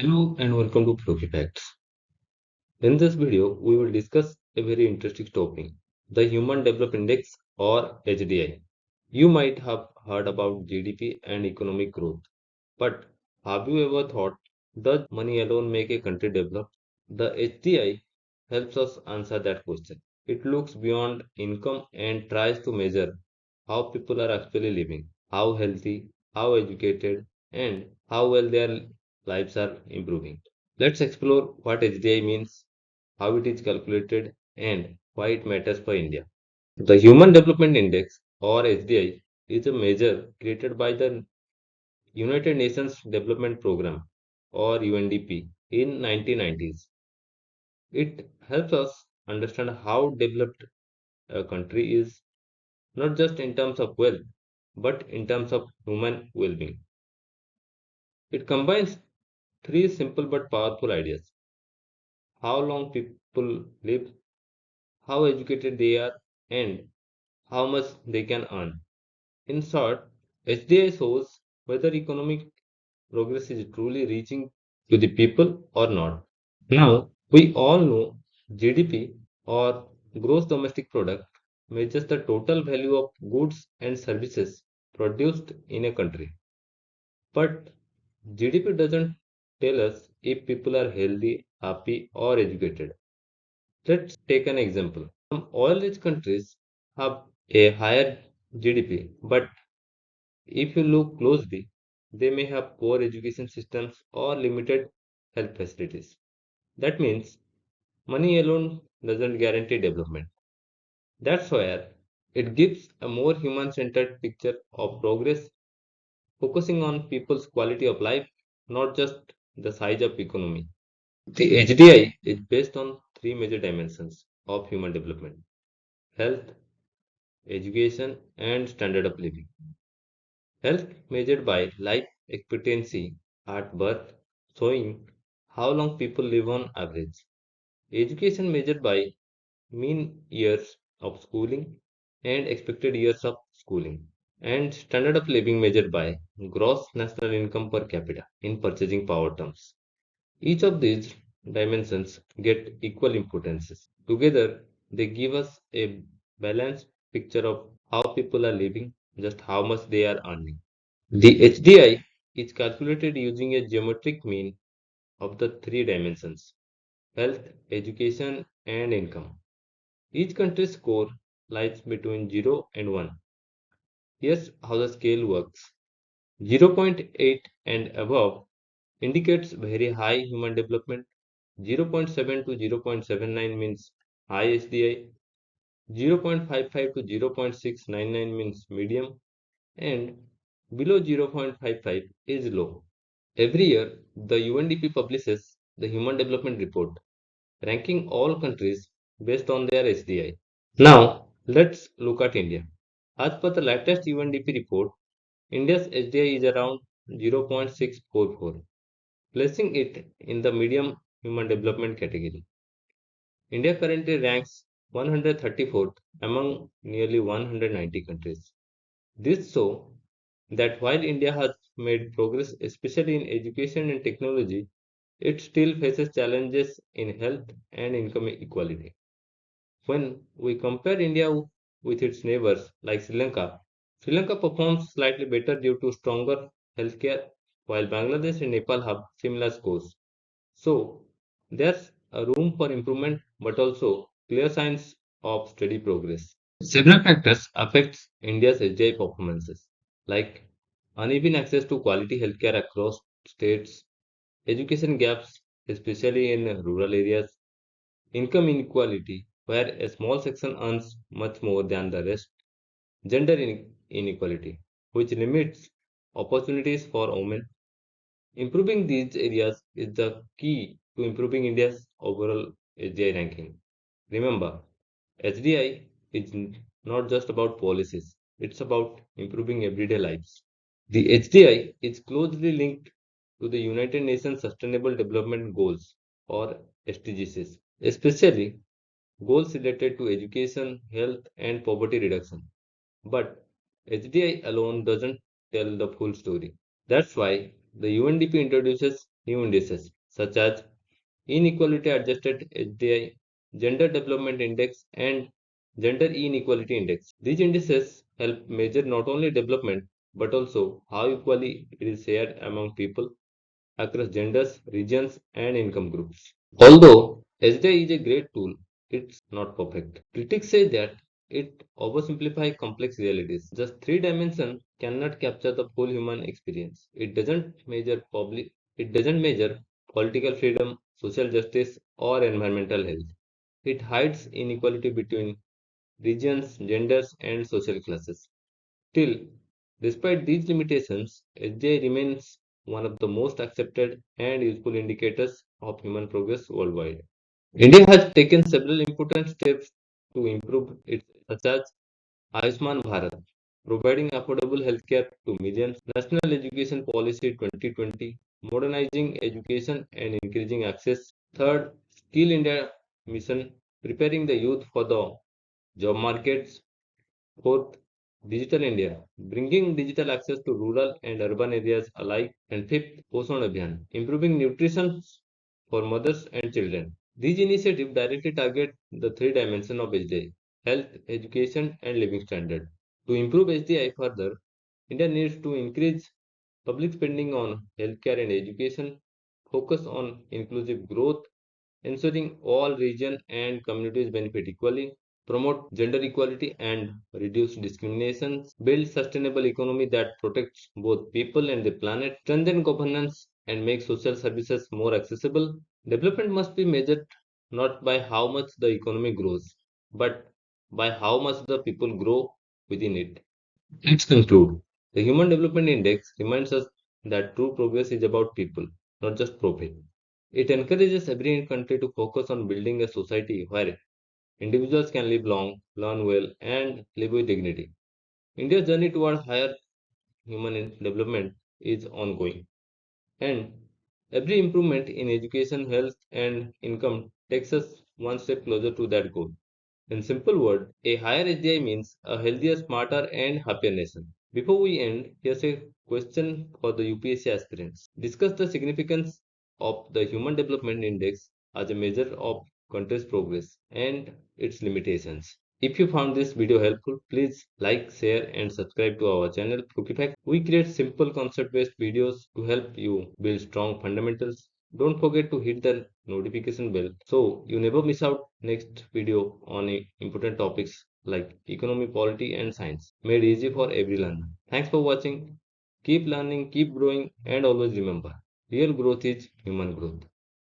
Hello and welcome to Fluky Facts. In this video, we will discuss a very interesting topic, the Human Development Index or HDI. You might have heard about GDP and economic growth, but have you ever thought, does money alone make a country develop? The HDI helps us answer that question. It looks beyond income and tries to measure how people are actually living, how healthy, how educated, and how well their lives are improving. Let's explore what HDI means, how it is calculated, and why it matters for India. The Human Development Index or HDI is a measure created by the United Nations Development Programme or UNDP in 1990s. It helps us understand how developed a country is, not just in terms of wealth, but in terms of human well-being. It combines three simple but powerful ideas: how long people live, how educated they are, and how much they can earn. In short, HDI shows whether economic progress is truly reaching to the people or not. Now, we all know GDP or gross domestic product measures the total value of goods and services produced in a country. But GDP doesn't tell us if people are healthy, happy, or educated. Let's take an example. Some oil-rich countries have a higher GDP, but if you look closely, they may have poor education systems or limited health facilities. That means money alone doesn't guarantee development. That's why it gives a more human-centered picture of progress, focusing on people's quality of life, not just the size of economy. The HDI is based on three major dimensions of human development: health, education, and standard of living. Health measured by life expectancy at birth, showing how long people live on average. Education measured by mean years of schooling and expected years of schooling. And standard of living measured by gross national income per capita in purchasing power terms. Each of these dimensions get equal importance. Together, they give us a balanced picture of how people are living, just how much they are earning. The HDI is calculated using a geometric mean of the three dimensions: health, education, and income. Each country's score lies between 0 and 1. Here's how the scale works: 0.8 and above indicates very high human development, 0.7 to 0.79 means high HDI, 0.55 to 0.699 means medium, and below 0.55 is low. Every year, the UNDP publishes the Human Development Report, ranking all countries based on their HDI. Now, let's look at India. As per the latest UNDP report, India's HDI is around 0.644, placing it in the medium human development category. India currently ranks 134th among nearly 190 countries. This shows that while India has made progress, especially in education and technology, it still faces challenges in health and income equality. When we compare India with its neighbors like Sri Lanka performs slightly better due to stronger healthcare, while Bangladesh and Nepal have similar scores. So, there's a room for improvement, but also clear signs of steady progress. Several factors affect India's HDI performances, like uneven access to quality healthcare across states, education gaps, especially in rural areas, income inequality, where a small section earns much more than the rest, gender inequality, which limits opportunities for women. Improving these areas is the key to improving India's overall HDI ranking. Remember, HDI is not just about policies, it's about improving everyday lives. The HDI is closely linked to the United Nations Sustainable Development Goals or SDGs, especially goals related to education, health, and poverty reduction. But HDI alone doesn't tell the full story. That's why the UNDP introduces new indices such as Inequality Adjusted HDI, Gender Development Index, and Gender Inequality Index. These indices help measure not only development but also how equally it is shared among people across genders, regions, and income groups. Although HDI is a great tool, it's not perfect. Critics say that it oversimplifies complex realities. Just three dimensions cannot capture the full human experience. It doesn't measure political freedom, social justice, or environmental health. It hides inequality between regions, genders, and social classes. Still, despite these limitations, HDI remains one of the most accepted and useful indicators of human progress worldwide. India has taken several important steps to improve it, such as Ayushman Bharat, providing affordable healthcare to millions, National Education Policy 2020, modernizing education and increasing access, third, Skill India Mission, preparing the youth for the job markets, fourth, Digital India, bringing digital access to rural and urban areas alike, and fifth, Poshan Abhiyan, improving nutrition for mothers and children. These initiatives directly target the three dimensions of HDI: health, education, and living standard. To improve HDI further, India needs to increase public spending on healthcare and education, focus on inclusive growth, ensuring all regions and communities benefit equally, promote gender equality and reduce discrimination, build sustainable economy that protects both people and the planet, strengthen governance and make social services more accessible. Development must be measured not by how much the economy grows, but by how much the people grow within it. Let's conclude. The Human Development Index reminds us that true progress is about people, not just profit. It encourages every country to focus on building a society where individuals can live long, learn well, and live with dignity. India's journey toward higher development is ongoing, and every improvement in education, health, and income takes us one step closer to that goal. In simple words, a higher HDI means a healthier, smarter, and happier nation. Before we end, here's a question for the UPSC aspirants. Discuss the significance of the Human Development Index as a measure of country's progress and its limitations. If you found this video helpful, please like, share, and subscribe to our channel Fluky Facts. We create simple concept-based videos to help you build strong fundamentals. Don't forget to hit the notification bell so you never miss out next video on important topics like economy, polity, and science, made easy for every learner. Thanks for watching. Keep learning, keep growing, and always remember, real growth is human growth.